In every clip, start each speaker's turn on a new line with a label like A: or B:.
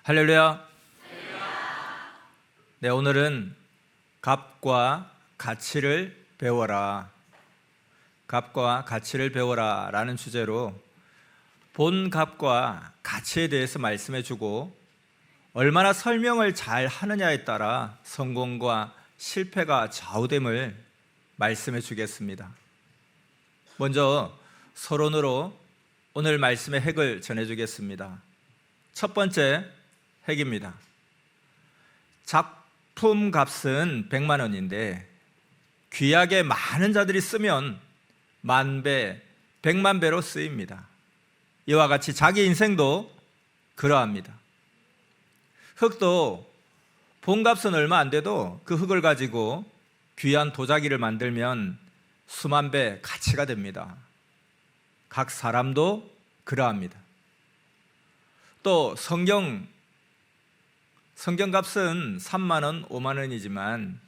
A: 할렐루야. 네, 오늘은 값과 가치를 배워라. 값과 가치를 배워라 라는 주제로 본 값과 가치에 대해서 말씀해 주고 얼마나 설명을 잘 하느냐에 따라 성공과 실패가 좌우됨을 말씀해 주겠습니다. 먼저 서론으로 오늘 말씀의 핵을 전해 주겠습니다. 첫 번째 핵입니다. 작품 값은 100만 원인데 귀하게 많은 자들이 쓰면 10,000배, 100만 배로 쓰입니다. 이와 같이 자기 인생도 그러합니다. 흙도 본값은 얼마 안 돼도 그 흙을 가지고 귀한 도자기를 만들면 수만 배 가치가 됩니다. 각 사람도 그러합니다. 또 성경값은 3만 원, 5만 원이지만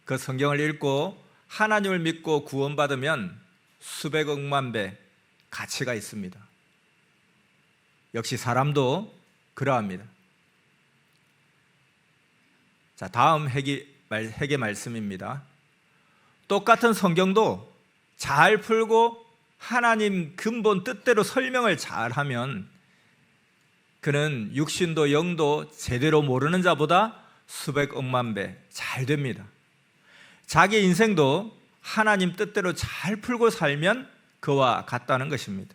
A: 그 성경을 읽고 하나님을 믿고 구원받으면 수백억만 배 가치가 있습니다. 역시 사람도 그러합니다. 자, 다음 핵의 말씀입니다. 똑같은 성경도 잘 풀고 하나님 근본 뜻대로 설명을 잘하면 그는 육신도 영도 제대로 모르는 자보다 수백억만 배 잘 됩니다. 자기 인생도 하나님 뜻대로 잘 풀고 살면 그와 같다는 것입니다.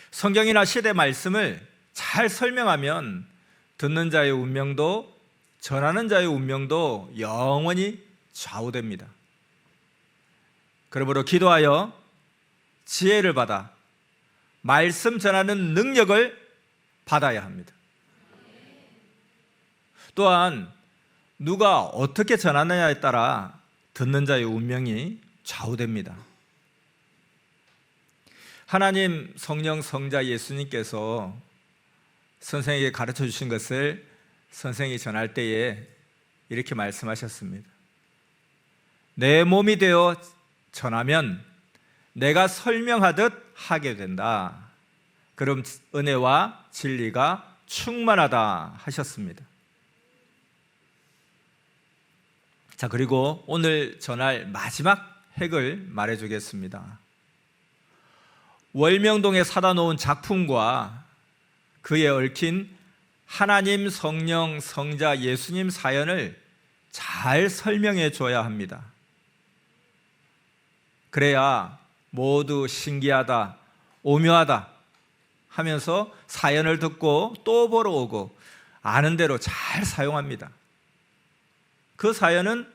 A: 성경이나 시대 말씀을 잘 설명하면 듣는 자의 운명도 전하는 자의 운명도 영원히 좌우됩니다. 그러므로 기도하여 지혜를 받아 말씀 전하는 능력을 받아야 합니다. 또한 누가 어떻게 전하느냐에 따라 듣는 자의 운명이 좌우됩니다. 하나님 성령 성자 예수님께서 선생에게 가르쳐 주신 것을 선생이 전할 때에 이렇게 말씀하셨습니다. 내 몸이 되어 전하면 내가 설명하듯 하게 된다. 그럼 은혜와 진리가 충만하다 하셨습니다. 자, 그리고 오늘 전할 마지막 핵을 말해주겠습니다. 월명동에 사다 놓은 작품과 그에 얽힌 하나님 성령 성자 예수님 사연을 잘 설명해 줘야 합니다. 그래야 모두 신기하다, 오묘하다 하면서 사연을 듣고 또 보러 오고 아는 대로 잘 사용합니다. 그 사연은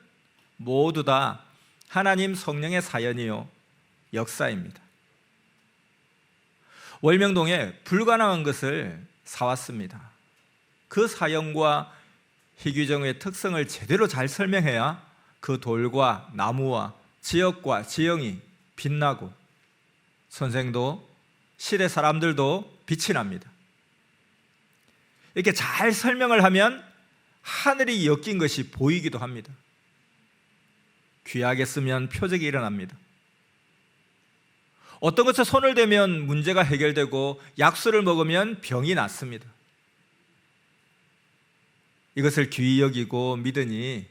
A: 모두 다 하나님 성령의 사연이요 역사입니다. 월명동에 불가능한 것을 사왔습니다. 그 사연과 희귀정의 특성을 제대로 잘 설명해야 그 돌과 나무와 지역과 지형이 빛나고 선생도 시대 사람들도 빛이 납니다. 이렇게 잘 설명을 하면 하늘이 엮인 것이 보이기도 합니다. 귀하게 쓰면 표적이 일어납니다. 어떤 것에 손을 대면 문제가 해결되고 약수를 먹으면 병이 낫습니다. 이것을 귀히 여기고 믿으니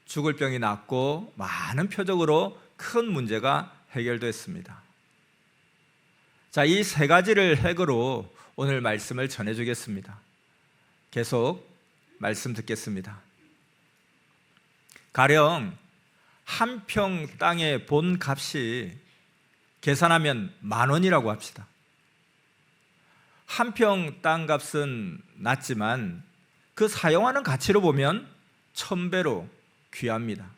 A: 죽을 병이 낫고 많은 표적으로 큰 문제가 해결됐습니다. 자, 이 세 가지를 핵으로 오늘 말씀을 전해주겠습니다. 계속 말씀 듣겠습니다. 가령 한 평 땅의 본 값이 계산하면 10,000원이라고 합시다. 한 평 땅 값은 낮지만 그 사용하는 가치로 보면 1,000배로 귀합니다.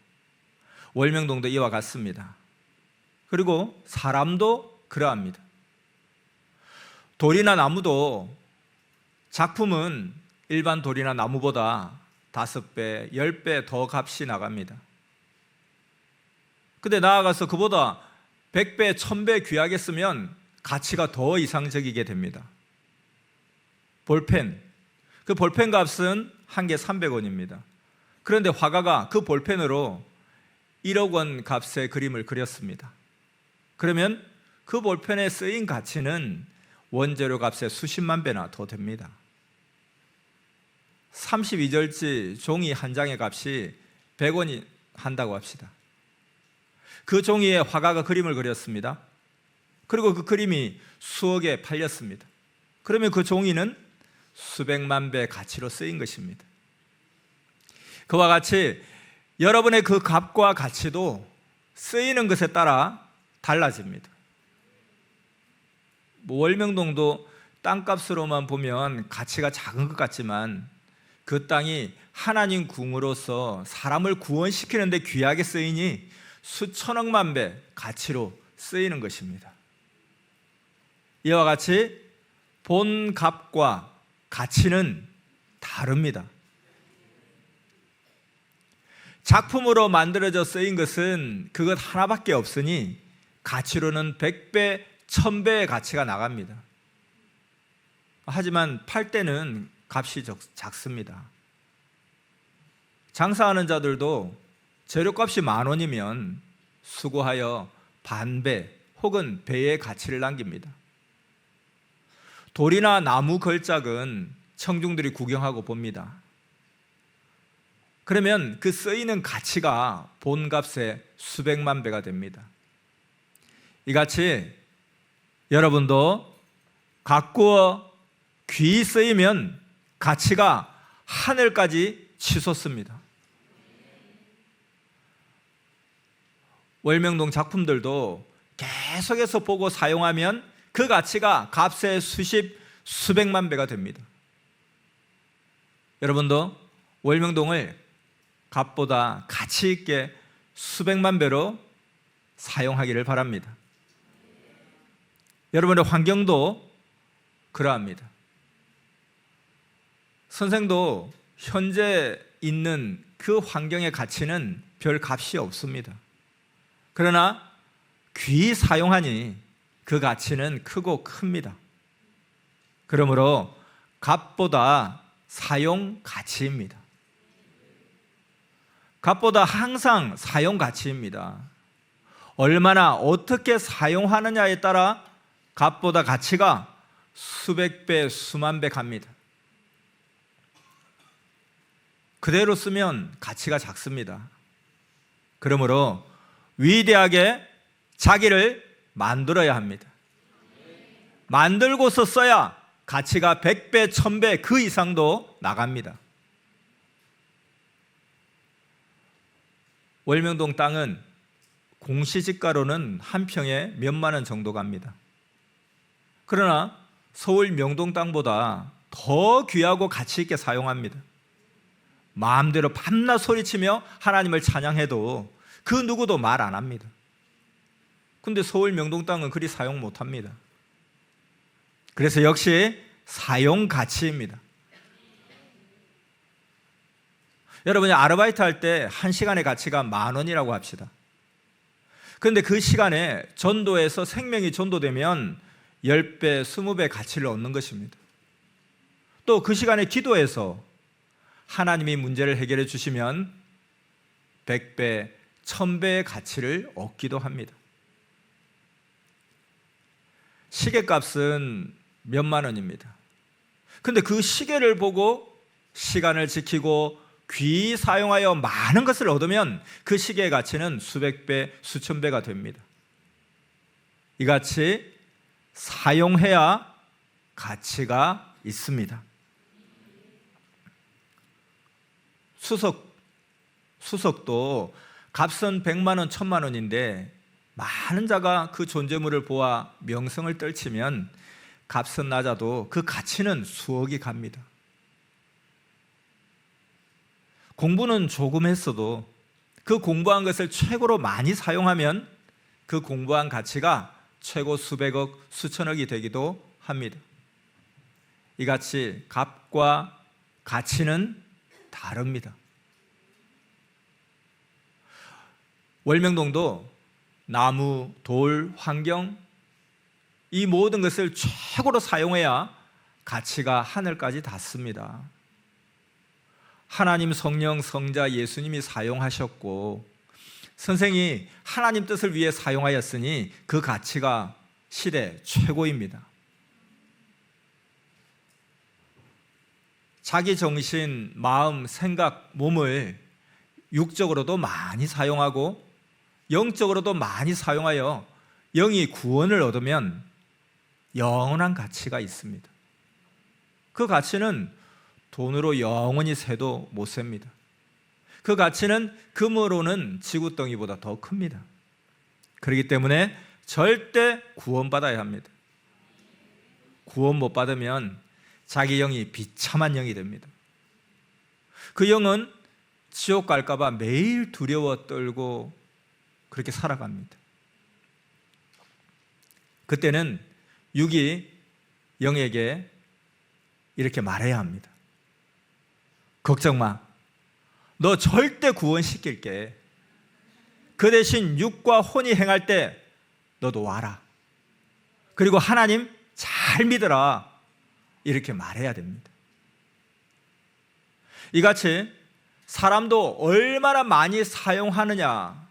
A: 월명동도 이와 같습니다. 그리고 사람도 그러합니다. 돌이나 나무도 작품은 일반 돌이나 나무보다 5배, 10배 더 값이 나갑니다. 근데 나아가서 그보다 100배, 1000배 귀하게 쓰면 가치가 더 이상적이게 됩니다. 볼펜, 그 볼펜 값은 한 개 300원입니다. 그런데 화가가 그 볼펜으로 1억 원 값의 그림을 그렸습니다. 그러면 그 볼펜에 쓰인 가치는 원재료 값의 수십만 배나 더 됩니다. 32절지 종이 한 장의 값이 100원이 한다고 합시다. 그 종이에 화가가 그림을 그렸습니다. 그리고 그 그림이 수억에 팔렸습니다. 그러면 그 종이는 수백만 배 가치로 쓰인 것입니다. 그와 같이 여러분의 그 값과 가치도 쓰이는 것에 따라 달라집니다. 월명동도 땅값으로만 보면 가치가 작은 것 같지만 그 땅이 하나님 궁으로서 사람을 구원시키는 데 귀하게 쓰이니 수천억만 배 가치로 쓰이는 것입니다. 이와 같이 본 값과 가치는 다릅니다. 작품으로 만들어져 쓰인 것은 그것 하나밖에 없으니 가치로는 100배, 1000배의 가치가 나갑니다. 하지만 팔 때는 값이 작습니다. 장사하는 자들도 재료값이 10,000원이면 수고하여 반배 혹은 배의 가치를 남깁니다. 돌이나 나무 걸작은 청중들이 구경하고 봅니다. 그러면 그 쓰이는 가치가 본값의 수백만 배가 됩니다. 이같이 여러분도 가꾸어 귀히 쓰이면 가치가 하늘까지 치솟습니다. 월명동 작품들도 계속해서 보고 사용하면 그 가치가 값의 수백만 배가 됩니다. 여러분도 월명동을 값보다 가치 있게 수백만 배로 사용하기를 바랍니다. 여러분의 환경도 그러합니다. 선생도 현재 있는 그 환경의 가치는 별 값이 없습니다. 그러나 귀히 사용하니 그 가치는 크고 큽니다. 그러므로 값보다 사용 가치입니다. 값보다 항상 사용 가치입니다. 얼마나 어떻게 사용하느냐에 따라 값보다 가치가 수백 배, 수만 배 갑니다. 그대로 쓰면 가치가 작습니다. 그러므로 위대하게 자기를 만들어야 합니다. 만들고서 써야 가치가 100배, 1000배 그 이상도 나갑니다. 월명동 땅은 공시지가로는 한 평에 몇만 원 정도 갑니다. 그러나 서울 명동 땅보다 더 귀하고 가치 있게 사용합니다. 마음대로 밤낮 소리치며 하나님을 찬양해도 그 누구도 말 안 합니다. 근데 서울 명동 땅은 그리 사용 못 합니다. 그래서 역시 사용 가치입니다. 여러분이 아르바이트 할 때 1시간의 가치가 10,000원이라고 합시다. 그런데 그 시간에 전도해서 생명이 전도되면 10배, 20배 가치를 얻는 것입니다. 또 그 시간에 기도해서 하나님이 문제를 해결해 주시면 100배, 1000배의 가치를 얻기도 합니다. 시계값은 몇만 원입니다. 그런데 그 시계를 보고 시간을 지키고 귀히 사용하여 많은 것을 얻으면 그 시계의 가치는 수백 배, 수천 배가 됩니다. 이같이 사용해야 가치가 있습니다. 수석도 값은 100만 원, 1000만 원인데 많은 자가 그 존재물을 보아 명성을 떨치면 값은 낮아도 그 가치는 수억이 갑니다. 공부는 조금 했어도 그 공부한 것을 최고로 많이 사용하면 그 공부한 가치가 최고 수백억, 수천억이 되기도 합니다. 이같이 값과 가치는 다릅니다. 월명동도 나무, 돌, 환경 이 모든 것을 최고로 사용해야 가치가 하늘까지 닿습니다. 하나님 성령 성자 예수님이 사용하셨고 선생이 하나님 뜻을 위해 사용하였으니 그 가치가 시대 최고입니다. 자기 정신, 마음, 생각, 몸을 육적으로도 많이 사용하고 영적으로도 많이 사용하여 영이 구원을 얻으면 영원한 가치가 있습니다. 그 가치는 돈으로 영원히 세도 못 셉니다. 그 가치는 금으로는 지구덩이보다 더 큽니다. 그렇기 때문에 절대 구원받아야 합니다. 구원 못 받으면 자기 영이 비참한 영이 됩니다. 그 영은 지옥 갈까 봐 매일 두려워 떨고 그렇게 살아갑니다. 그때는 육이 영에게 이렇게 말해야 합니다. 걱정 마. 너 절대 구원시킬게. 그 대신 육과 혼이 행할 때 너도 와라. 그리고 하나님 잘 믿어라. 이렇게 말해야 됩니다. 이같이 사람도 얼마나 많이 사용하느냐,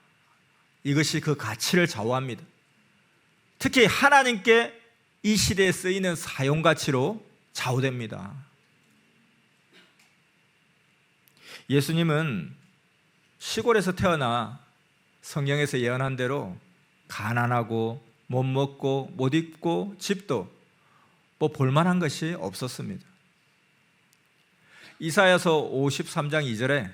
A: 이것이 그 가치를 좌우합니다. 특히 하나님께 이 시대에 쓰이는 사용 가치로 좌우됩니다. 예수님은 시골에서 태어나 성경에서 예언한 대로 가난하고 못 먹고 못 입고 집도 뭐 볼만한 것이 없었습니다. 이사야서 53장 2절에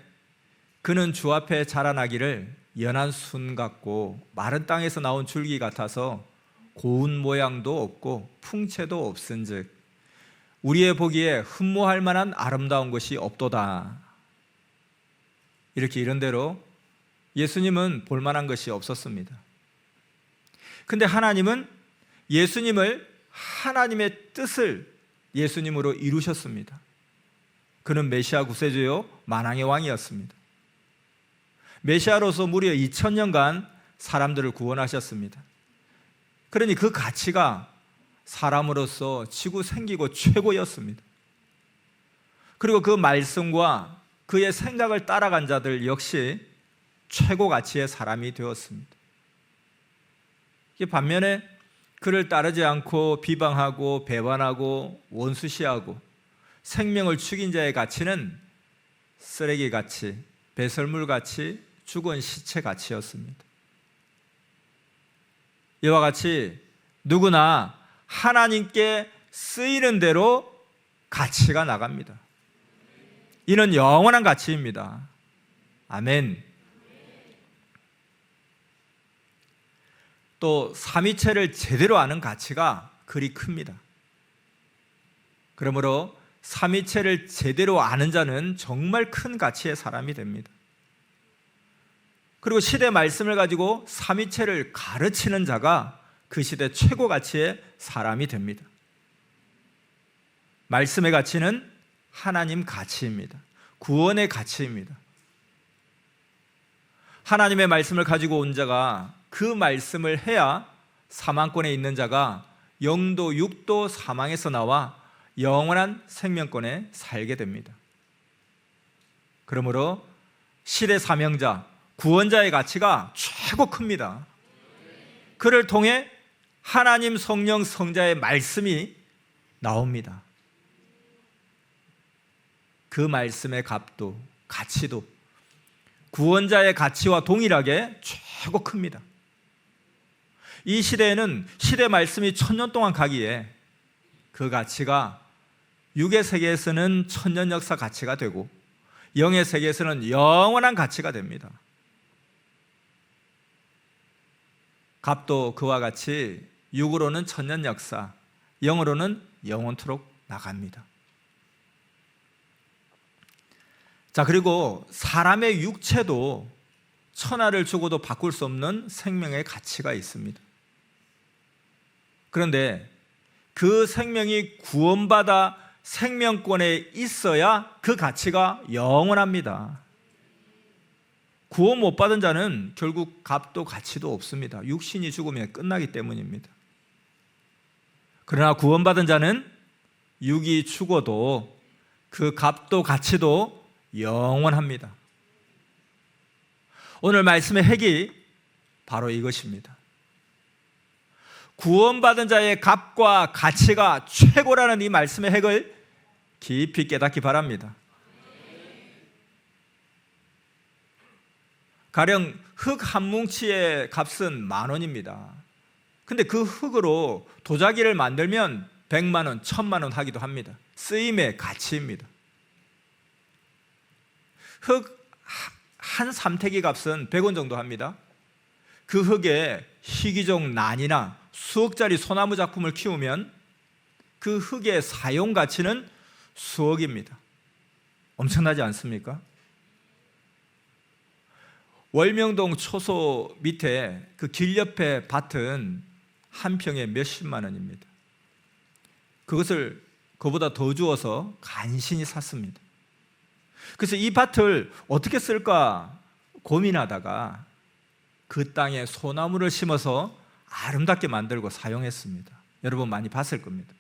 A: 그는 주 앞에 자라나기를 연한 순 같고 마른 땅에서 나온 줄기 같아서 고운 모양도 없고 풍채도 없은즉 우리의 보기에 흠모할 만한 아름다운 것이 없도다. 이렇게 이런 대로 예수님은 볼만한 것이 없었습니다. 근데 하나님은 예수님을 하나님의 뜻을 예수님으로 이루셨습니다. 그는 메시아 구세주요 만왕의 왕이었습니다. 메시아로서 무려 2000년간 사람들을 구원하셨습니다. 그러니 그 가치가 사람으로서 지구 생기고 최고였습니다. 그리고 그 말씀과 그의 생각을 따라간 자들 역시 최고 가치의 사람이 되었습니다. 반면에 그를 따르지 않고 비방하고 배반하고 원수시하고 생명을 죽인 자의 가치는 쓰레기같이, 배설물같이, 죽은 시체같이였습니다. 이와 같이 누구나 하나님께 쓰이는 대로 가치가 나갑니다. 이는 영원한 가치입니다. 아멘. 또 삼위체를 제대로 아는 가치가 그리 큽니다. 그러므로 삼위체를 제대로 아는 자는 정말 큰 가치의 사람이 됩니다. 그리고 시대 말씀을 가지고 삼위체를 가르치는 자가 그 시대 최고 가치의 사람이 됩니다. 말씀의 가치는 하나님 가치입니다. 구원의 가치입니다. 하나님의 말씀을 가지고 온 자가 그 말씀을 해야 사망권에 있는 자가 영도 육도 사망에서 나와 영원한 생명권에 살게 됩니다. 그러므로 시대 사명자, 구원자의 가치가 최고 큽니다. 그를 통해 하나님 성령 성자의 말씀이 나옵니다. 그 말씀의 값도 가치도 구원자의 가치와 동일하게 최고 큽니다. 이 시대에는 시대 말씀이 1000년 동안 가기에 그 가치가 육의 세계에서는 천년 역사 가치가 되고 영의 세계에서는 영원한 가치가 됩니다. 값도 그와 같이 육으로는 천년 역사, 영으로는 영원토록 나갑니다. 자, 그리고 사람의 육체도 천하를 주고도 바꿀 수 없는 생명의 가치가 있습니다. 그런데 그 생명이 구원받아 생명권에 있어야 그 가치가 영원합니다. 구원 못 받은 자는 결국 값도 가치도 없습니다. 육신이 죽으면 끝나기 때문입니다. 그러나 구원받은 자는 육이 죽어도 그 값도 가치도 영원합니다. 오늘 말씀의 핵이 바로 이것입니다. 구원받은 자의 값과 가치가 최고라는 이 말씀의 핵을 깊이 깨닫기 바랍니다. 가령 흙 한 뭉치의 값은 10,000원입니다. 근데 그 흙으로 도자기를 만들면 100만 원, 1,000만 원 하기도 합니다. 쓰임의 가치입니다. 흙 한 삼태기 값은 100원 정도 합니다. 그 흙에 희귀종 난이나 수억짜리 소나무 작품을 키우면 그 흙의 사용 가치는 수억입니다. 엄청나지 않습니까? 월명동 초소 밑에 그 길 옆에 밭은 한 평에 몇십만 원입니다. 그것을 그보다 더 주어서 간신히 샀습니다. 그래서 이 밭을 어떻게 쓸까 고민하다가 그 땅에 소나무를 심어서 아름답게 만들고 사용했습니다. 여러분 많이 봤을 겁니다.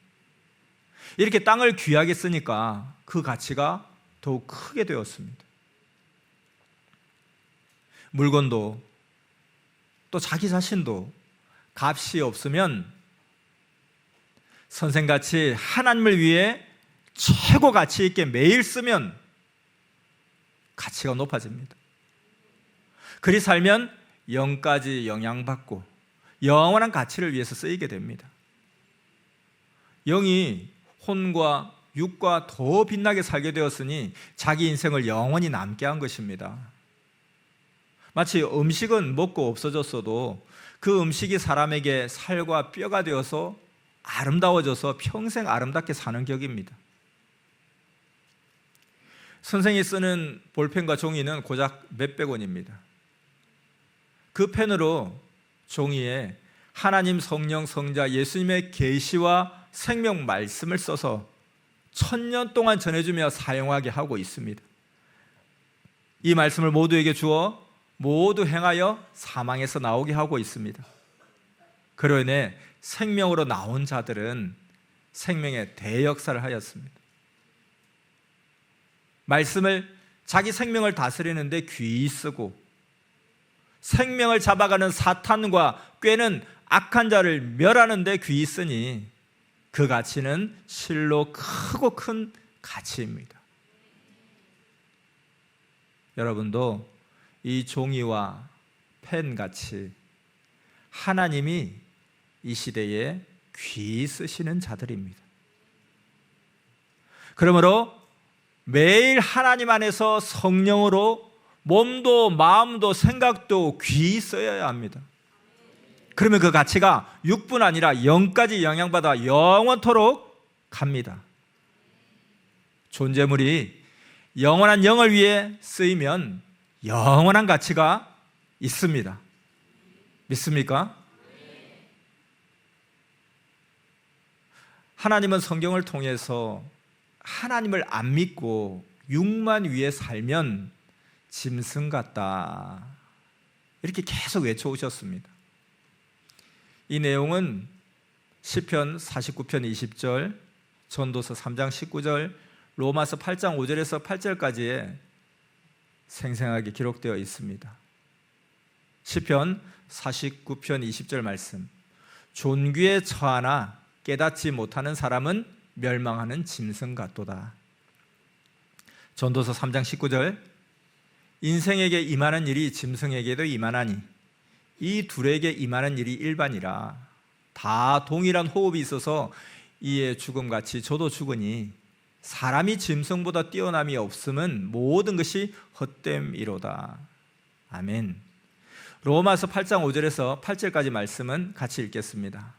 A: 이렇게 땅을 귀하게 쓰니까 그 가치가 더욱 크게 되었습니다. 물건도 또 자기 자신도 값이 없으면 선생같이 하나님을 위해 최고 가치 있게 매일 쓰면 가치가 높아집니다. 그리 살면 영까지 영향받고 영원한 가치를 위해서 쓰이게 됩니다. 영이 혼과 육과 더 빛나게 살게 되었으니 자기 인생을 영원히 남게 한 것입니다. 마치 음식은 먹고 없어졌어도 그 음식이 사람에게 살과 뼈가 되어서 아름다워져서 평생 아름답게 사는 격입니다. 선생이 쓰는 볼펜과 종이는 고작 몇백 원입니다. 그 펜으로 종이에 하나님, 성령, 성자, 예수님의 계시와 생명 말씀을 써서 1000년 동안 전해주며 사용하게 하고 있습니다. 이 말씀을 모두에게 주어 모두 행하여 사망에서 나오게 하고 있습니다. 그로 인해 생명으로 나온 자들은 생명의 대역사를 하였습니다. 말씀을 자기 생명을 다스리는데 귀히 쓰고 생명을 잡아가는 사탄과 꾀는 악한 자를 멸하는데 귀히 쓰니 그 가치는 실로 크고 큰 가치입니다. 여러분도 이 종이와 펜같이 하나님이 이 시대에 귀히 쓰시는 자들입니다. 그러므로 매일 하나님 안에서 성령으로 몸도 마음도 생각도 귀히 써야 합니다. 그러면 그 가치가 육뿐 아니라 영까지 영향받아 영원토록 갑니다. 존재물이 영원한 영을 위해 쓰이면 영원한 가치가 있습니다. 믿습니까? 하나님은 성경을 통해서 하나님을 안 믿고 육만 위에 살면 짐승 같다 이렇게 계속 외쳐오셨습니다. 이 내용은 시편 49편 20절, 전도서 3장 19절, 로마서 8장 5절에서 8절까지에 생생하게 기록되어 있습니다. 시편 49편 20절 말씀, 존귀에 처하나 깨닫지 못하는 사람은 멸망하는 짐승 같도다. 전도서 3장 19절, 인생에게 임하는 일이 짐승에게도 임하나니 이 둘에게 임하는 일이 일반이라. 다 동일한 호흡이 있어서 이에 죽음같이 저도 죽으니 사람이 짐승보다 뛰어남이 없음은 모든 것이 헛됨이로다. 아멘. 로마서 8장 5절에서 8절까지 말씀은 같이 읽겠습니다.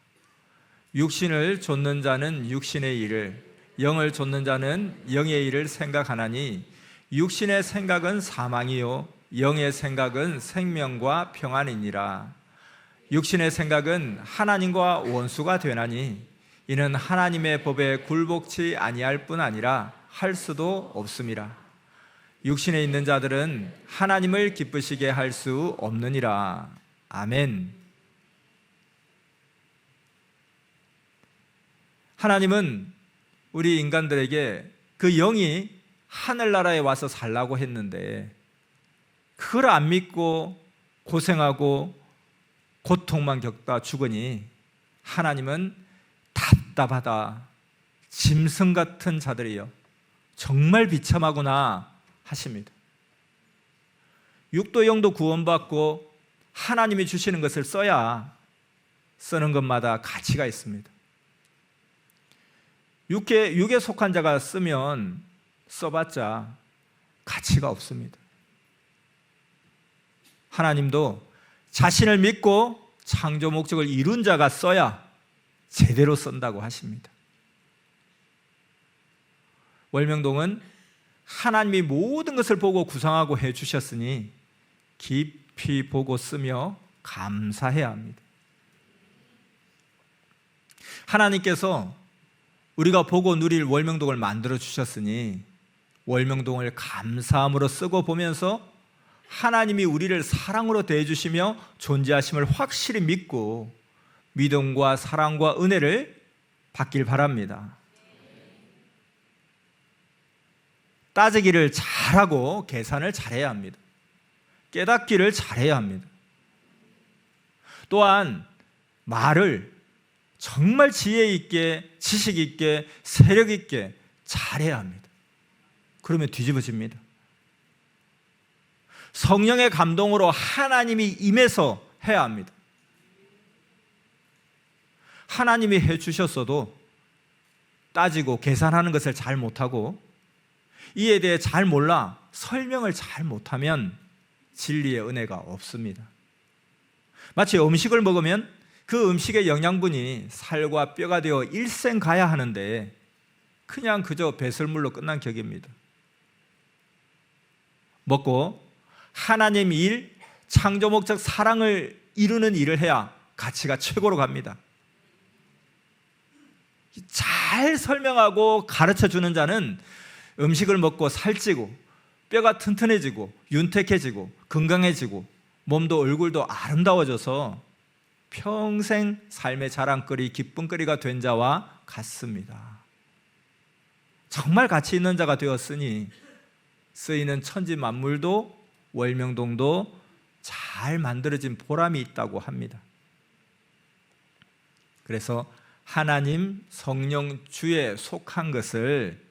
A: 육신을 좇는 자는 육신의 일을, 영을 좇는 자는 영의 일을 생각하나니 육신의 생각은 사망이요 영의 생각은 생명과 평안이니라. 육신의 생각은 하나님과 원수가 되나니 이는 하나님의 법에 굴복치 아니할 뿐 아니라 할 수도 없음이라. 육신에 있는 자들은 하나님을 기쁘시게 할 수 없느니라. 아멘. 하나님은 우리 인간들에게 그 영이 하늘나라에 와서 살라고 했는데 그걸 안 믿고 고생하고 고통만 겪다 죽으니 하나님은 답답하다, 짐승 같은 자들이여 정말 비참하구나 하십니다. 육도 영도 구원받고 하나님이 주시는 것을 써야 쓰는 것마다 가치가 있습니다. 육에 속한 자가 쓰면 써봤자 가치가 없습니다. 하나님도 자신을 믿고 창조 목적을 이룬 자가 써야 제대로 쓴다고 하십니다. 월명동은 하나님이 모든 것을 보고 구성하고 해주셨으니 깊이 보고 쓰며 감사해야 합니다. 하나님께서 우리가 보고 누릴 월명동을 만들어 주셨으니 월명동을 감사함으로 쓰고 보면서 하나님이 우리를 사랑으로 대해주시며 존재하심을 확실히 믿고 믿음과 사랑과 은혜를 받길 바랍니다. 따지기를 잘하고 계산을 잘해야 합니다. 깨닫기를 잘해야 합니다. 또한 말을 정말 지혜 있게, 지식 있게, 세력 있게 잘해야 합니다. 그러면 뒤집어집니다. 성령의 감동으로 하나님이 임해서 해야 합니다. 하나님이 해주셨어도 따지고 계산하는 것을 잘 못하고 이에 대해 잘 몰라 설명을 잘 못하면 진리의 은혜가 없습니다. 마치 음식을 먹으면 그 음식의 영양분이 살과 뼈가 되어 일생 가야 하는데 그냥 그저 배설물로 끝난 격입니다. 먹고 하나님 일, 창조 목적 사랑을 이루는 일을 해야 가치가 최고로 갑니다. 잘 설명하고 가르쳐 주는 자는 음식을 먹고 살찌고 뼈가 튼튼해지고 윤택해지고 건강해지고 몸도 얼굴도 아름다워져서 평생 삶의 자랑거리, 기쁨거리가 된 자와 같습니다. 정말 가치 있는 자가 되었으니 쓰이는 천지 만물도 월명동도 잘 만들어진 보람이 있다고 합니다. 그래서 하나님, 성령, 주에 속한 것을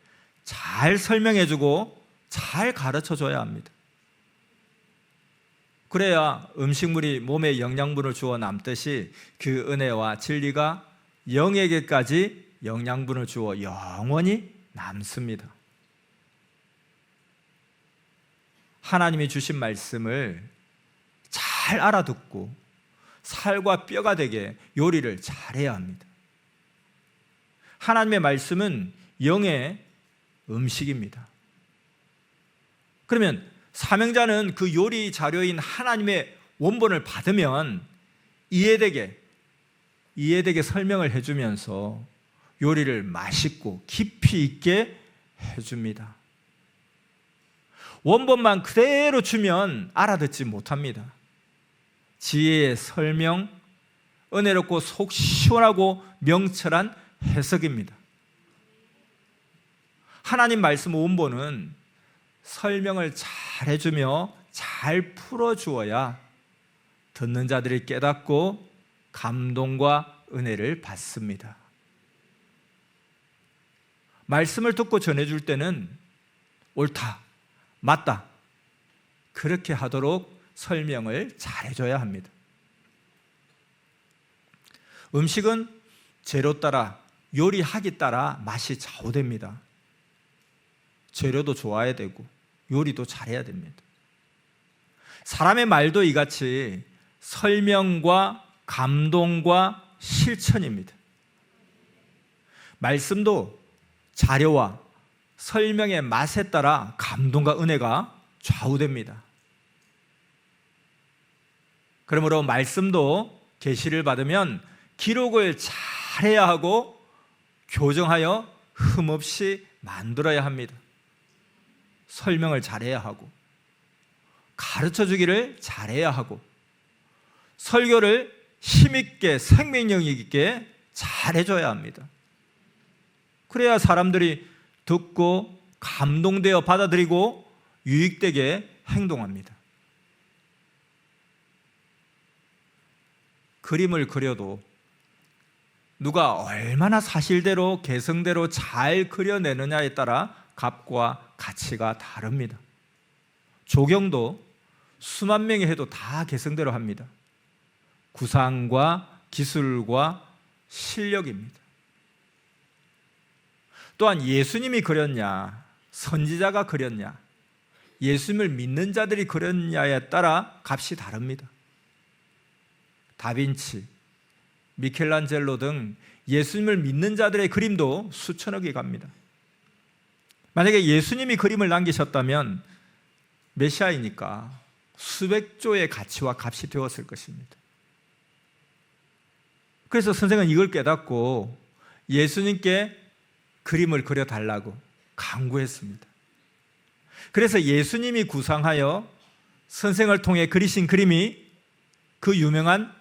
A: 잘 설명해주고 잘 가르쳐줘야 합니다. 그래야 음식물이 몸에 영양분을 주어 남듯이 그 은혜와 진리가 영에게까지 영양분을 주어 영원히 남습니다. 하나님이 주신 말씀을 잘 알아듣고 살과 뼈가 되게 요리를 잘해야 합니다. 하나님의 말씀은 영의 음식입니다. 그러면 사명자는 그 요리 자료인 하나님의 원본을 받으면 이해되게 설명을 해주면서 요리를 맛있고 깊이 있게 해줍니다. 원본만 그대로 주면 알아듣지 못합니다. 지혜의 설명, 은혜롭고 속 시원하고 명철한 해석입니다. 하나님 말씀 원본은 설명을 잘 해주며 잘 풀어주어야 듣는 자들이 깨닫고 감동과 은혜를 받습니다. 말씀을 듣고 전해줄 때는 옳다, 맞다, 그렇게 하도록 설명을 잘 해줘야 합니다. 음식은 재료 따라, 요리하기 따라 맛이 좌우됩니다. 재료도 좋아야 되고 요리도 잘해야 됩니다. 사람의 말도 이같이 설명과 감동과 실천입니다. 말씀도 자료와 설명의 맛에 따라 감동과 은혜가 좌우됩니다. 그러므로 말씀도 계시를 받으면 기록을 잘해야 하고 교정하여 흠없이 만들어야 합니다. 설명을 잘해야 하고 가르쳐주기를 잘해야 하고 설교를 힘있게 생명력 있게 잘해줘야 합니다. 그래야 사람들이 듣고 감동되어 받아들이고 유익되게 행동합니다. 그림을 그려도 누가 얼마나 사실대로 개성대로 잘 그려내느냐에 따라 값과 가치가 다릅니다. 조경도 수만 명이 해도 다 개성대로 합니다. 구상과 기술과 실력입니다. 또한 예수님이 그렸냐, 선지자가 그렸냐, 예수님을 믿는 자들이 그렸냐에 따라 값이 다릅니다. 다빈치, 미켈란젤로 등 예수님을 믿는 자들의 그림도 수천억이 갑니다. 만약에 예수님이 그림을 남기셨다면 메시아이니까 수백조의 가치와 값이 되었을 것입니다. 그래서 선생은 이걸 깨닫고 예수님께 그림을 그려달라고 강구했습니다. 그래서 예수님이 구상하여 선생을 통해 그리신 그림이 그 유명한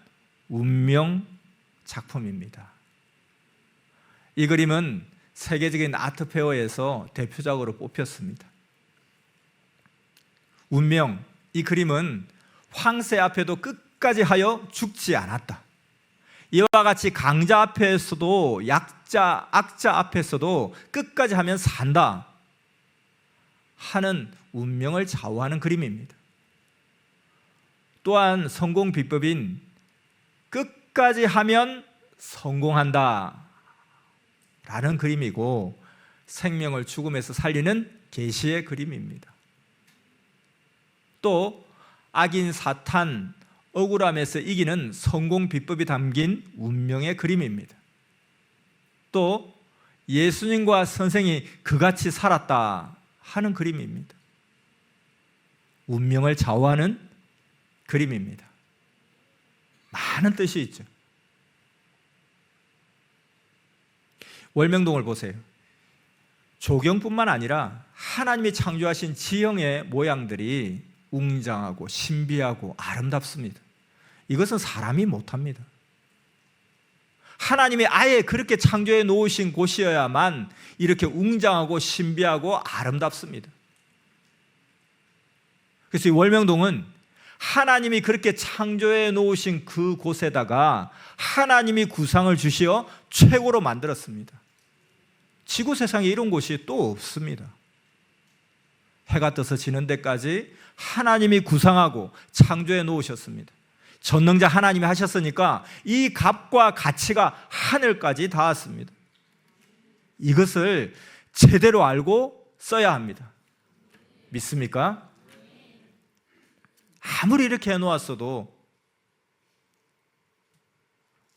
A: 운명 작품입니다. 이 그림은 세계적인 아트페어에서 대표작으로 뽑혔습니다. 운명, 이 그림은 황새 앞에도 끝까지 하여 죽지 않았다. 이와 같이 강자 앞에서도 악자 앞에서도 끝까지 하면 산다 하는 운명을 좌우하는 그림입니다. 또한 성공 비법인 끝까지 하면 성공한다 라는 그림이고, 생명을 죽음에서 살리는 계시의 그림입니다. 또 악인 사탄, 억울함에서 이기는 성공 비법이 담긴 운명의 그림입니다. 또 예수님과 선생이 그같이 살았다 하는 그림입니다. 운명을 좌우하는 그림입니다. 많은 뜻이 있죠. 월명동을 보세요. 조경뿐만 아니라 하나님이 창조하신 지형의 모양들이 웅장하고 신비하고 아름답습니다. 이것은 사람이 못합니다. 하나님이 아예 그렇게 창조해 놓으신 곳이어야만 이렇게 웅장하고 신비하고 아름답습니다. 그래서 이 월명동은 하나님이 그렇게 창조해 놓으신 그 곳에다가 하나님이 구상을 주시어 최고로 만들었습니다. 지구 세상에 이런 곳이 또 없습니다. 해가 떠서 지는 데까지 하나님이 구상하고 창조해 놓으셨습니다. 전능자 하나님이 하셨으니까 이 값과 가치가 하늘까지 닿았습니다. 이것을 제대로 알고 써야 합니다. 믿습니까? 아무리 이렇게 해놓았어도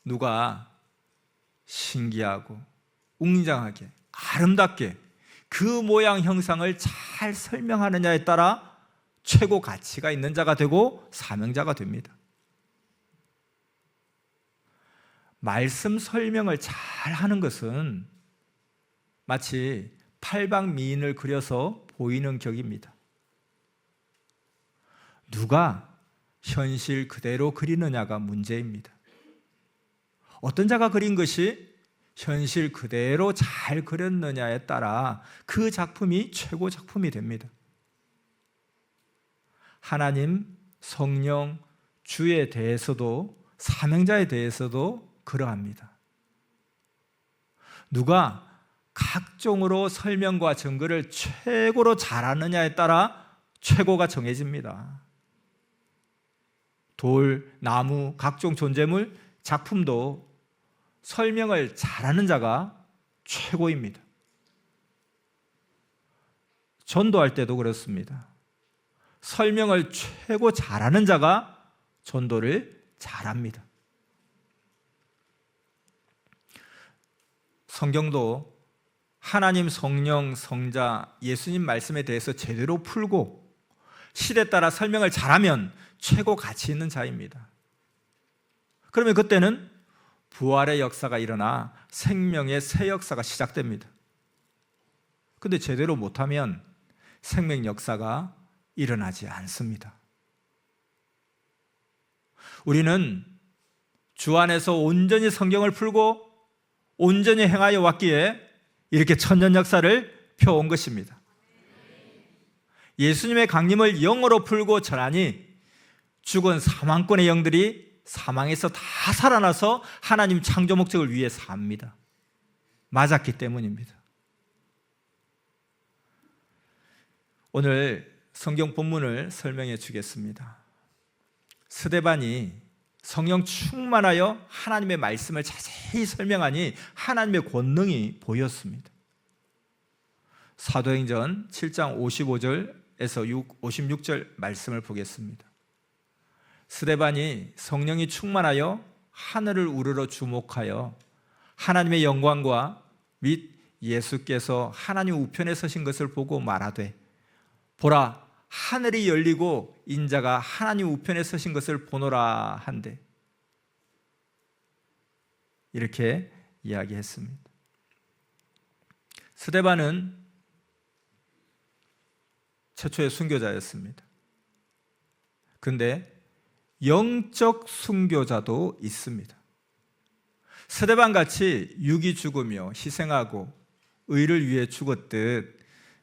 A: 누가 신기하고 웅장하게 아름답게 그 모양 형상을 잘 설명하느냐에 따라 최고 가치가 있는 자가 되고 사명자가 됩니다. 말씀 설명을 잘 하는 것은 마치 팔방미인을 그려서 보이는 격입니다. 누가 현실 그대로 그리느냐가 문제입니다. 어떤 자가 그린 것이 현실 그대로 잘 그렸느냐에 따라 그 작품이 최고 작품이 됩니다. 하나님, 성령, 주에 대해서도 사명자에 대해서도 그러합니다. 누가 각종으로 설명과 증거를 최고로 잘하느냐에 따라 최고가 정해집니다. 돌, 나무, 각종 존재물, 작품도 설명을 잘하는 자가 최고입니다. 전도할 때도 그렇습니다. 설명을 최고 잘하는 자가 전도를 잘합니다. 성경도 하나님, 성령, 성자, 예수님 말씀에 대해서 제대로 풀고 시대에 따라 설명을 잘하면 최고 가치 있는 자입니다. 그러면 그때는 부활의 역사가 일어나 생명의 새 역사가 시작됩니다. 그런데 제대로 못하면 생명 역사가 일어나지 않습니다. 우리는 주 안에서 온전히 성경을 풀고 온전히 행하여 왔기에 이렇게 천년 역사를 펴온 것입니다. 예수님의 강림을 영으로 풀고 전하니 죽은 사망권의 영들이 사망에서 다 살아나서 하나님 창조 목적을 위해 삽니다. 맞았기 때문입니다. 오늘 성경 본문을 설명해 주겠습니다. 스데반이 성령 충만하여 하나님의 말씀을 자세히 설명하니 하나님의 권능이 보였습니다. 사도행전 7장 55절에서 56절 말씀을 보겠습니다. 스데반이 성령이 충만하여 하늘을 우러러 주목하여 하나님의 영광과 및 예수께서 하나님 우편에 서신 것을 보고 말하되, 보라, 하늘이 열리고 인자가 하나님 우편에 서신 것을 보노라 한데, 이렇게 이야기했습니다. 스데반은 최초의 순교자였습니다. 그런데 영적 순교자도 있습니다. 스데반같이 육이 죽으며 희생하고 의를 위해 죽었듯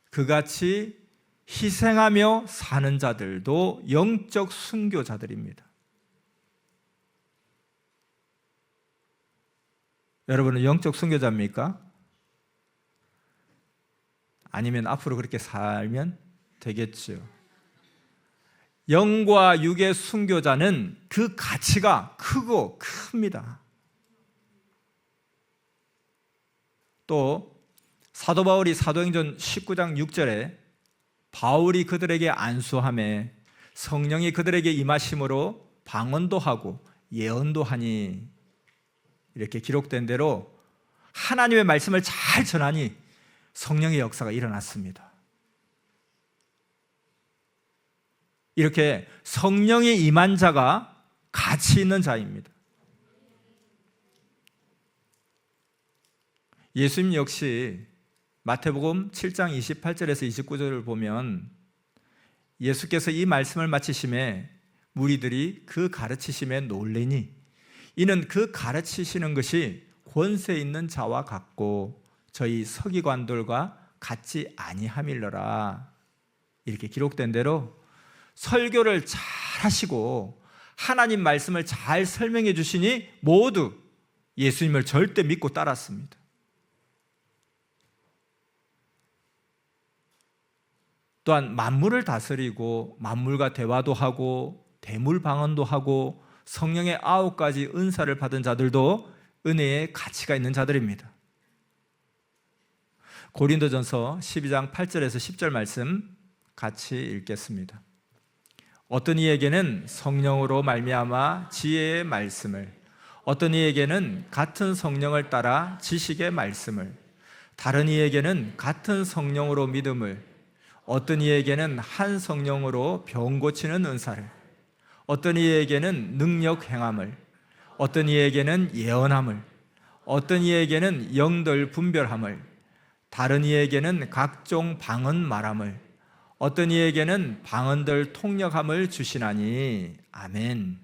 A: 그같이 희생하며 사는 자들도 영적 순교자들입니다. 여러분은 영적 순교자입니까? 아니면 앞으로 그렇게 살면 되겠죠. 영과 육의 순교자는 그 가치가 크고 큽니다. 또 사도 바울이 사도행전 19장 6절에 바울이 그들에게 안수하며 성령이 그들에게 임하심으로 방언도 하고 예언도 하니, 이렇게 기록된 대로 하나님의 말씀을 잘 전하니 성령의 역사가 일어났습니다. 이렇게 성령이 임한 자가 가치 있는 자입니다. 예수님 역시 마태복음 7장 28절에서 29절을 보면 예수께서 이 말씀을 마치심에 무리들이 그 가르치심에 놀래니 이는 그 가르치시는 것이 권세 있는 자와 같고 저희 서기관들과 같지 아니함일러라. 이렇게 기록된 대로 설교를 잘 하시고 하나님 말씀을 잘 설명해 주시니 모두 예수님을 절대 믿고 따랐습니다. 또한 만물을 다스리고 만물과 대화도 하고 대물 방언도 하고 성령의 9가지 은사를 받은 자들도 은혜의 가치가 있는 자들입니다. 고린도전서 12장 8절에서 10절 말씀 같이 읽겠습니다. 어떤 이에게는 성령으로 말미암아 지혜의 말씀을, 어떤 이에게는 같은 성령을 따라 지식의 말씀을, 다른 이에게는 같은 성령으로 믿음을, 어떤 이에게는 한 성령으로 병 고치는 은사를, 어떤 이에게는 능력 행함을, 어떤 이에게는 예언함을, 어떤 이에게는 영들 분별함을, 다른 이에게는 각종 방언 말함을, 어떤 이에게는 방언들 통역함을 주시나니. 아멘.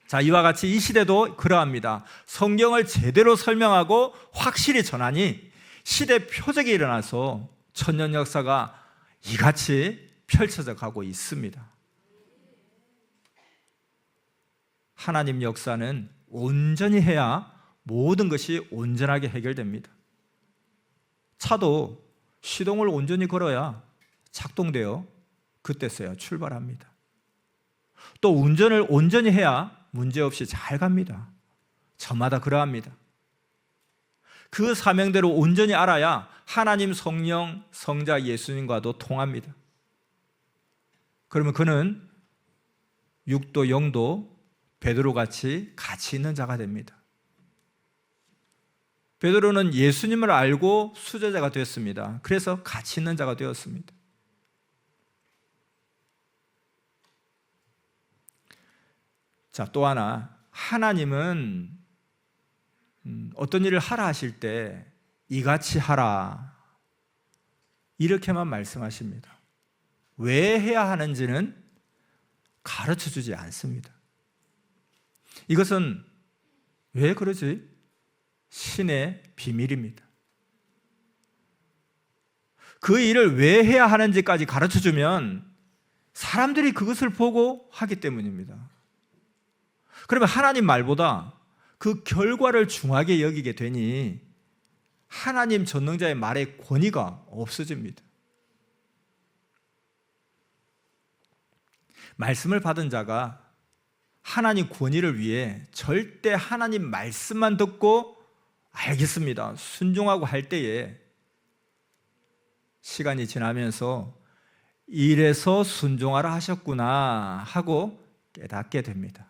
A: 자, 이와 같이 이 시대도 그러합니다. 성경을 제대로 설명하고 확실히 전하니 시대 표적이 일어나서 천년 역사가 이같이 펼쳐져 가고 있습니다. 하나님 역사는 온전히 해야 모든 것이 온전하게 해결됩니다. 차도 시동을 온전히 걸어야 작동되어 그때서야 출발합니다. 또 운전을 온전히 해야 문제없이 잘 갑니다. 저마다 그러합니다. 그 사명대로 온전히 알아야 하나님 성령 성자 예수님과도 통합니다. 그러면 그는 육도 영도 베드로같이 가치 있는 자가 됩니다. 베드로는 예수님을 알고 수제자가 되었습니다. 그래서 가치 있는 자가 되었습니다. 자, 또 하나, 하나님은 어떤 일을 하라 하실 때 이같이 하라 이렇게만 말씀하십니다. 왜 해야 하는지는 가르쳐 주지 않습니다. 이것은 왜 그러지? 신의 비밀입니다. 그 일을 왜 해야 하는지까지 가르쳐 주면 사람들이 그것을 보고 하기 때문입니다. 그러면 하나님 말보다 그 결과를 중하게 여기게 되니 하나님 전능자의 말의 권위가 없어집니다. 말씀을 받은 자가 하나님 권위를 위해 절대 하나님 말씀만 듣고 알겠습니다, 순종하고 할 때에 시간이 지나면서 이래서 순종하라 하셨구나 하고 깨닫게 됩니다.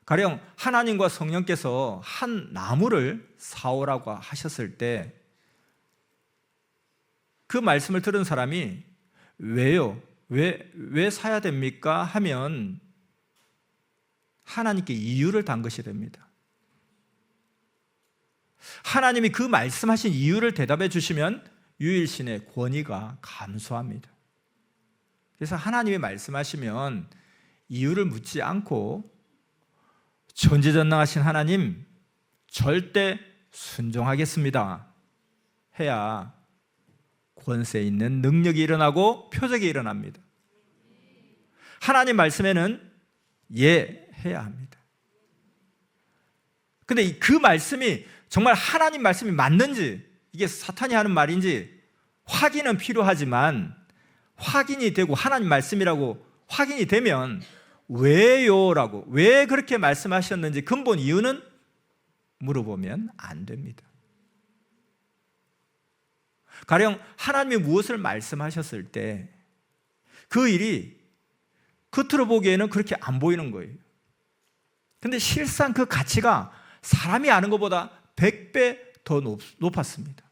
A: 가령 하나님과 성령께서 한 나무를 사오라고 하셨을 때 그 말씀을 들은 사람이 왜요? 왜 사야 됩니까? 하면 하나님께 이유를 단 것이 됩니다. 하나님이 그 말씀하신 이유를 대답해 주시면 유일신의 권위가 감소합니다. 그래서 하나님이 말씀하시면 이유를 묻지 않고 전지전능하신 하나님 절대 순종하겠습니다 해야 권세 있는 능력이 일어나고 표적이 일어납니다. 하나님 말씀에는 예 해야 합니다. 근데 그 말씀이 정말 하나님 말씀이 맞는지, 이게 사탄이 하는 말인지 확인은 필요하지만, 확인이 되고 하나님 말씀이라고 확인이 되면 왜요? 라고, 왜 그렇게 말씀하셨는지 근본 이유는 물어보면 안 됩니다. 가령 하나님이 무엇을 말씀하셨을 때 그 일이 겉으로 보기에는 그렇게 안 보이는 거예요. 근데 실상 그 가치가 사람이 아는 것보다 100배 더 높았습니다.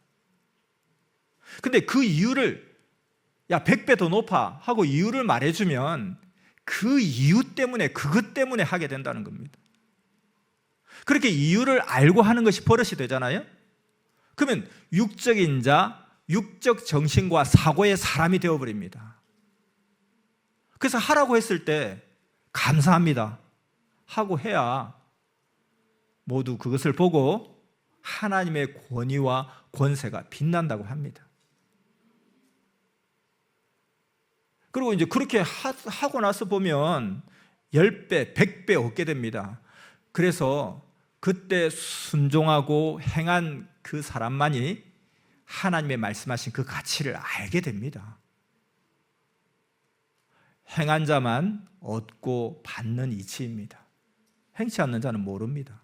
A: 근데 그 이유를, 야 100배 더 높아 하고 이유를 말해주면 그 이유 때문에, 그것 때문에 하게 된다는 겁니다. 그렇게 이유를 알고 하는 것이 버릇이 되잖아요. 그러면 육적인 자, 육적 정신과 사고의 사람이 되어버립니다. 그래서 하라고 했을 때 감사합니다 하고 해야 모두 그것을 보고 하나님의 권위와 권세가 빛난다고 합니다. 그리고 이제 그렇게 하고 나서 보면 10배, 100배 얻게 됩니다. 그래서 그때 순종하고 행한 그 사람만이 하나님의 말씀하신 그 가치를 알게 됩니다. 행한 자만 얻고 받는 이치입니다. 행치 않는 자는 모릅니다.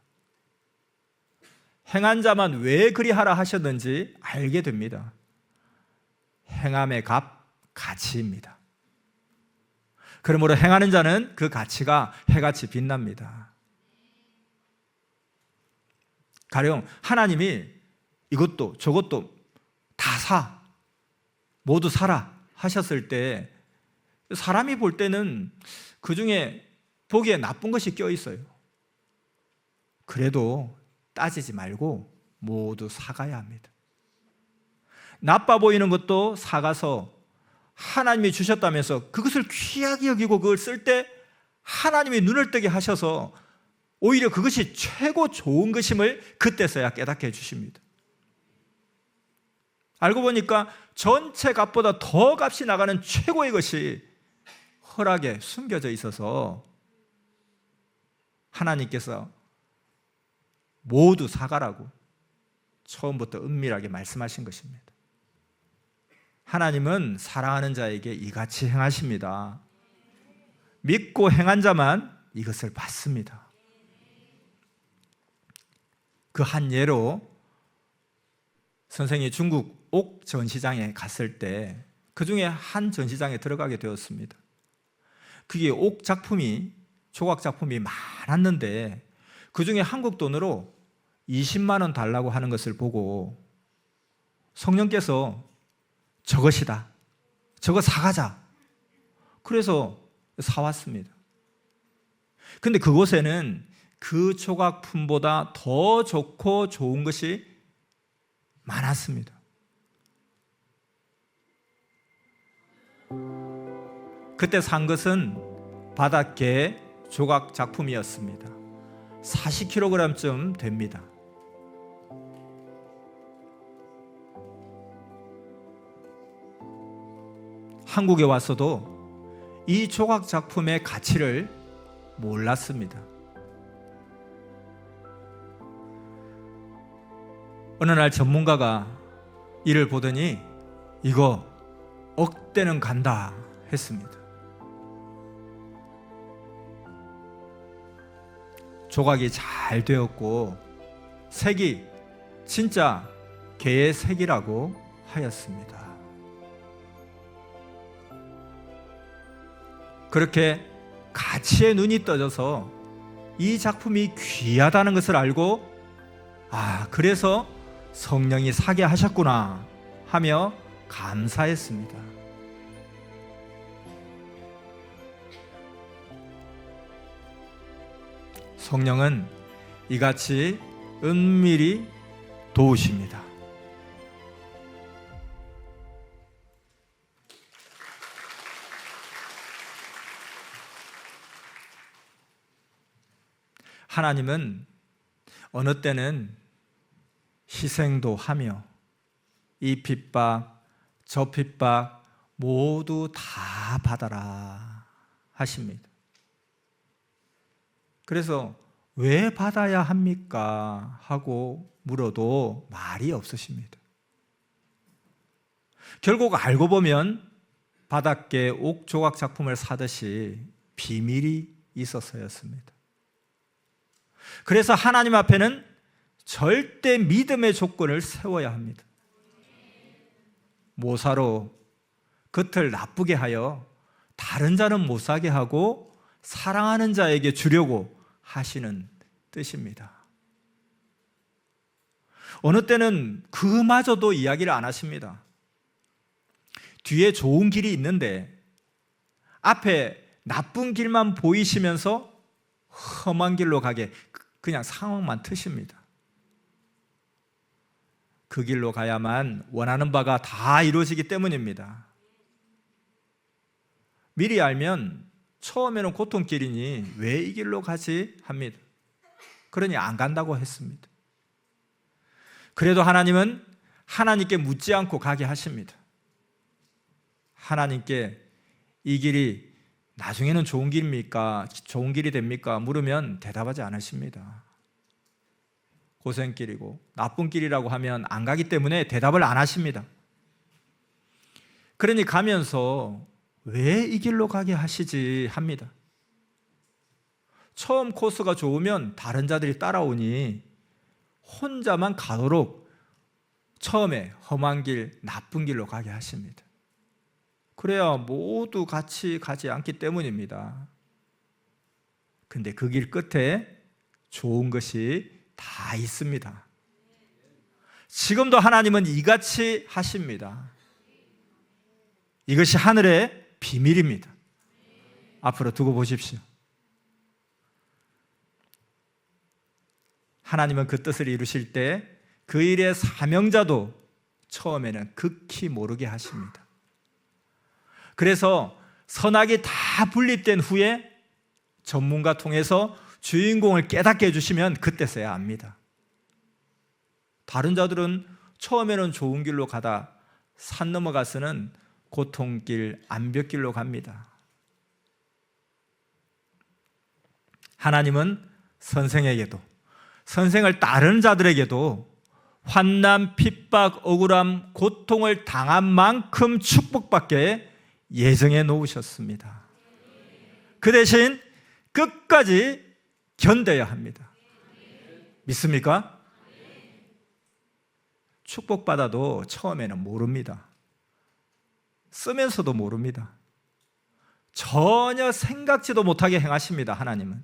A: 행한 자만 왜 그리하라 하셨는지 알게 됩니다. 행함의 값, 가치입니다. 그러므로 행하는 자는 그 가치가 해같이 빛납니다. 가령 하나님이 이것도 저것도 다 사, 모두 사라 하셨을 때 사람이 볼 때는 그 중에 보기에 나쁜 것이 껴있어요. 그래도 따지지 말고 모두 사가야 합니다. 나빠 보이는 것도 사가서 하나님이 주셨다면서 그것을 귀하게 여기고 그걸 쓸 때 하나님이 눈을 뜨게 하셔서 오히려 그것이 최고 좋은 것임을 그때서야 깨닫게 해주십니다. 알고 보니까 전체 값보다 더 값이 나가는 최고의 것이 허락에 숨겨져 있어서 하나님께서 모두 사가라고 처음부터 은밀하게 말씀하신 것입니다. 하나님은 사랑하는 자에게 이같이 행하십니다. 믿고 행한 자만 이것을 받습니다. 그 한 예로 선생이 중국 옥 전시장에 갔을 때 그 중에 한 전시장에 들어가게 되었습니다. 그게 옥 작품이, 조각 작품이 많았는데 그 중에 한국 돈으로 20만 원 달라고 하는 것을 보고 성령께서 저것이다, 저거 사가자, 그래서 사왔습니다. 근데 그곳에는 그 조각품보다 더 좋고 좋은 것이 많았습니다. 그때 산 것은 바닷개 조각 작품이었습니다. 40kg쯤 됩니다. 한국에 와서도 이 조각 작품의 가치를 몰랐습니다. 어느 날 전문가가 이를 보더니 이거 억대는 간다 했습니다. 조각이 잘 되었고 색이 진짜 개의 색이라고 하였습니다. 그렇게 가치에 눈이 떠져서 이 작품이 귀하다는 것을 알고 그래서 성령이 사게 하셨구나 하며 감사했습니다. 성령은 이같이 은밀히 도우십니다. 하나님은 어느 때는 희생도 하며 이 핍박 저 핍박 모두 다 받아라 하십니다. 그래서 왜 받아야 합니까? 하고 물어도 말이 없으십니다. 결국 알고 보면 바닷개 옥조각 작품을 사듯이 비밀이 있어서였습니다. 그래서 하나님 앞에는 절대 믿음의 조건을 세워야 합니다. 모사로 겉을 나쁘게 하여 다른 자는 못 사게 하고 사랑하는 자에게 주려고 하시는 뜻입니다. 어느 때는 그마저도 이야기를 안 하십니다. 뒤에 좋은 길이 있는데 앞에 나쁜 길만 보이시면서 험한 길로 가게 그냥 상황만 트십니다. 그 길로 가야만 원하는 바가 다 이루어지기 때문입니다. 미리 알면 처음에는 고통길이니 왜 이 길로 가지 합니다. 그러니 안 간다고 했습니다. 그래도 하나님은 하나님께 묻지 않고 가게 하십니다. 하나님께 이 길이 나중에는 좋은 길입니까? 좋은 길이 됩니까? 물으면 대답하지 않으십니다. 고생길이고 나쁜 길이라고 하면 안 가기 때문에 대답을 안 하십니다. 그러니 가면서 왜 이 길로 가게 하시지 합니다. 처음 코스가 좋으면 다른 자들이 따라오니 혼자만 가도록 처음에 험한 길, 나쁜 길로 가게 하십니다. 그래야 모두 같이 가지 않기 때문입니다. 근데 그 길 끝에 좋은 것이 다 있습니다. 지금도 하나님은 이같이 하십니다. 이것이 하늘의 비밀입니다. 앞으로 두고 보십시오. 하나님은 그 뜻을 이루실 때 그 일의 사명자도 처음에는 극히 모르게 하십니다. 그래서 선악이 다 분립된 후에 전문가 통해서 주인공을 깨닫게 해주시면 그때서야 압니다. 다른 자들은 처음에는 좋은 길로 가다 산 넘어가서는 고통길, 암벽길로 갑니다. 하나님은 선생에게도 선생을 따르는 자들에게도 환난, 핍박, 억울함, 고통을 당한 만큼 축복받게 예정해 놓으셨습니다. 그 대신 끝까지 견뎌야 합니다. 믿습니까? 축복받아도 처음에는 모릅니다. 쓰면서도 모릅니다. 전혀 생각지도 못하게 행하십니다. 하나님은.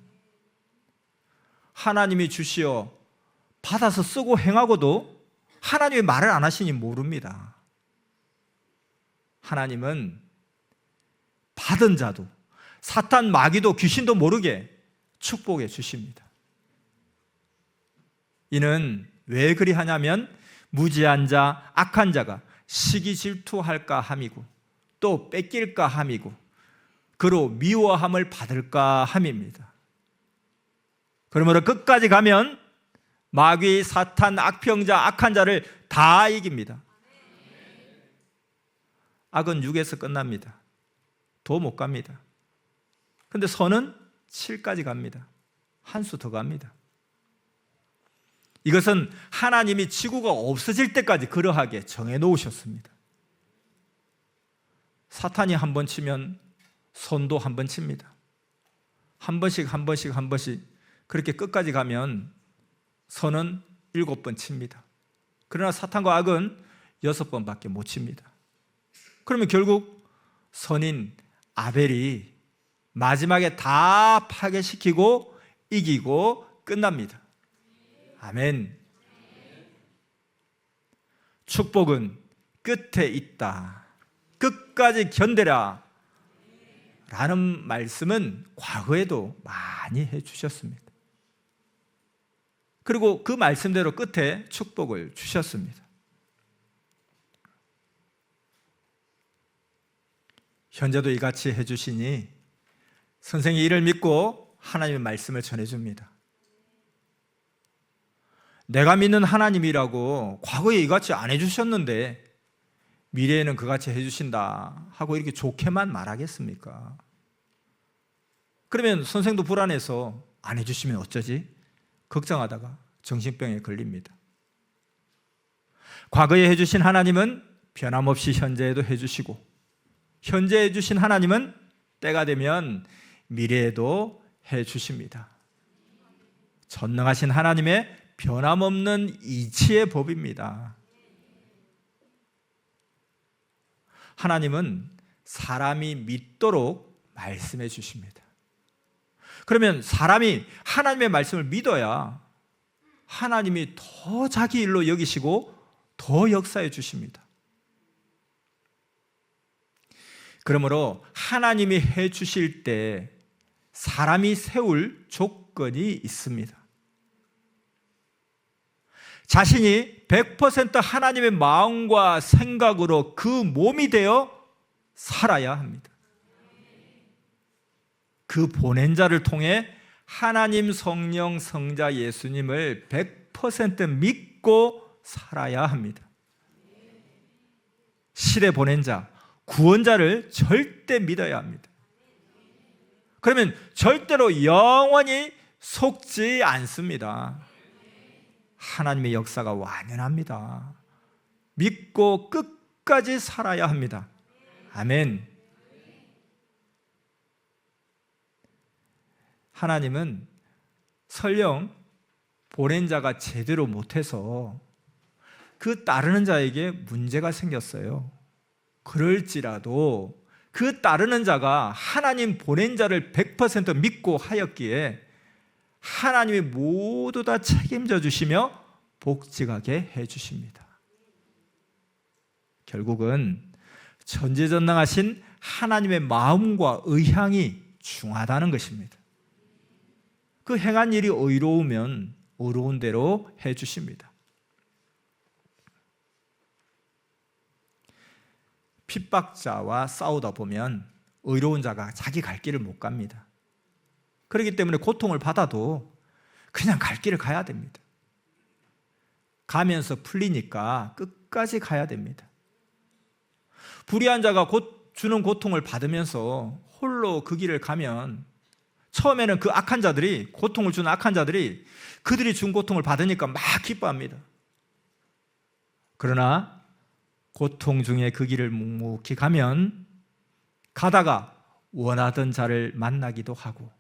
A: 하나님이 주시어 받아서 쓰고 행하고도 하나님이 말을 안 하시니 모릅니다. 하나님은 받은 자도 사탄, 마귀도 귀신도 모르게 축복해 주십니다. 이는 왜 그리 하냐면 무지한 자, 악한 자가 시기 질투할까 함이고 또 뺏길까 함이고 그로 미워함을 받을까 함입니다. 그러므로 끝까지 가면 마귀, 사탄, 악평자, 악한 자를 다 이깁니다. 악은 6에서 끝납니다. 더 못 갑니다. 근데 선은 7까지 갑니다. 한 수 더 갑니다. 이것은 하나님이 지구가 없어질 때까지 그러하게 정해 놓으셨습니다. 사탄이 한 번 치면 손도 한 번 칩니다. 한 번씩 한 번씩 한 번씩 그렇게 끝까지 가면 선은 7번 칩니다. 그러나 사탄과 악은 6번밖에 못 칩니다. 그러면 결국 선인 아벨이 마지막에 다 파괴시키고 이기고 끝납니다. 아멘. 축복은 끝에 있다. 끝까지 견뎌라. 라는 말씀은 과거에도 많이 해주셨습니다. 그리고 그 말씀대로 끝에 축복을 주셨습니다. 현재도 이같이 해주시니 선생이 이를 믿고 하나님의 말씀을 전해줍니다. 내가 믿는 하나님이라고 과거에 이같이 안 해주셨는데 미래에는 그같이 해주신다 하고 이렇게 좋게만 말하겠습니까? 그러면 선생도 불안해서 안 해주시면 어쩌지? 걱정하다가 정신병에 걸립니다. 과거에 해주신 하나님은 변함없이 현재에도 해주시고 현재 해주신 하나님은 때가 되면 미래에도 해주십니다. 전능하신 하나님의 변함없는 이치의 법입니다. 하나님은 사람이 믿도록 말씀해 주십니다. 그러면 사람이 하나님의 말씀을 믿어야 하나님이 더 자기 일로 여기시고 더 역사해 주십니다. 그러므로 하나님이 해 주실 때 사람이 세울 조건이 있습니다. 자신이 100% 하나님의 마음과 생각으로 그 몸이 되어 살아야 합니다. 그 보낸 자를 통해 하나님 성령 성자 예수님을 100% 믿고 살아야 합니다. 시대 보낸 자, 구원자를 절대 믿어야 합니다. 그러면 절대로 영원히 속지 않습니다. 하나님의 역사가 완연합니다. 믿고 끝까지 살아야 합니다. 아멘. 하나님은 설령 보낸 자가 제대로 못해서 그 따르는 자에게 문제가 생겼어요. 그럴지라도 그 따르는 자가 하나님 보낸 자를 100% 믿고 하였기에 하나님이 모두 다 책임져 주시며 복직하게 해 주십니다. 결국은 전지전능하신 하나님의 마음과 의향이 중하다는 것입니다. 그 행한 일이 의로우면 의로운 대로 해 주십니다. 핍박자와 싸우다 보면 의로운 자가 자기 갈 길을 못 갑니다. 그렇기 때문에 고통을 받아도 그냥 갈 길을 가야 됩니다. 가면서 풀리니까 끝까지 가야 됩니다. 불의한 자가 주는 고통을 받으면서 홀로 그 길을 가면 처음에는 그 악한 자들이, 고통을 주는 악한 자들이 그들이 준 고통을 받으니까 막 기뻐합니다. 그러나 고통 중에 그 길을 묵묵히 가면 가다가 원하던 자를 만나기도 하고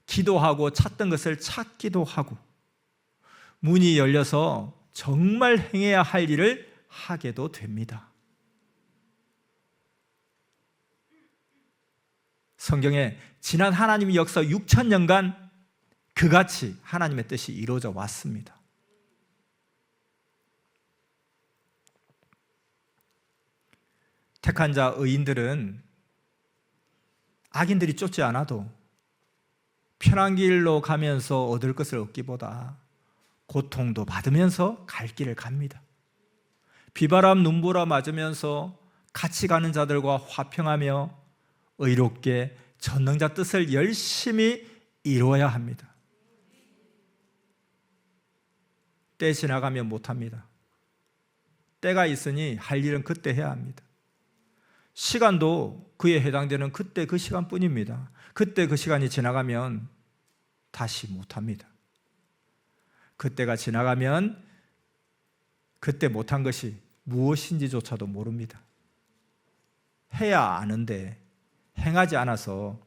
A: 기도하고 찾던 것을 찾기도 하고 문이 열려서 정말 행해야 할 일을 하게도 됩니다. 성경에 지난 하나님의 역사 6,000년간 그같이 하나님의 뜻이 이루어져 왔습니다. 택한 자 의인들은 악인들이 쫓지 않아도 편한 길로 가면서 얻을 것을 얻기보다 고통도 받으면서 갈 길을 갑니다. 비바람 눈보라 맞으면서 같이 가는 자들과 화평하며 의롭게 전능자 뜻을 열심히 이루어야 합니다. 때 지나가면 못합니다. 때가 있으니 할 일은 그때 해야 합니다. 시간도 그에 해당되는 그때 그 시간뿐입니다. 그때 그 시간이 지나가면 다시 못합니다. 그때가 지나가면 그때 못한 것이 무엇인지조차도 모릅니다. 해야 아는데 행하지 않아서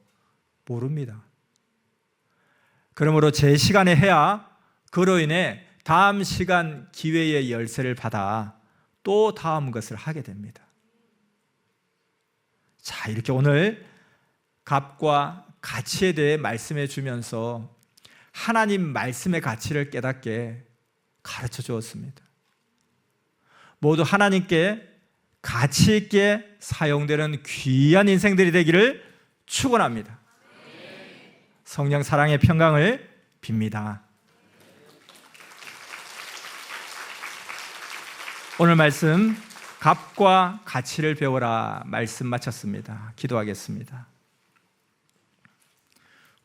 A: 모릅니다. 그러므로 제 시간에 해야 그로 인해 다음 시간 기회의 열쇠를 받아 또 다음 것을 하게 됩니다. 자, 이렇게 오늘 값과 가치에 대해 말씀해 주면서 하나님 말씀의 가치를 깨닫게 가르쳐 주었습니다. 모두 하나님께 가치 있게 사용되는 귀한 인생들이 되기를 축원합니다. 성령 사랑의 평강을 빕니다. 오늘 말씀 값과 가치를 배워라 말씀 마쳤습니다. 기도하겠습니다.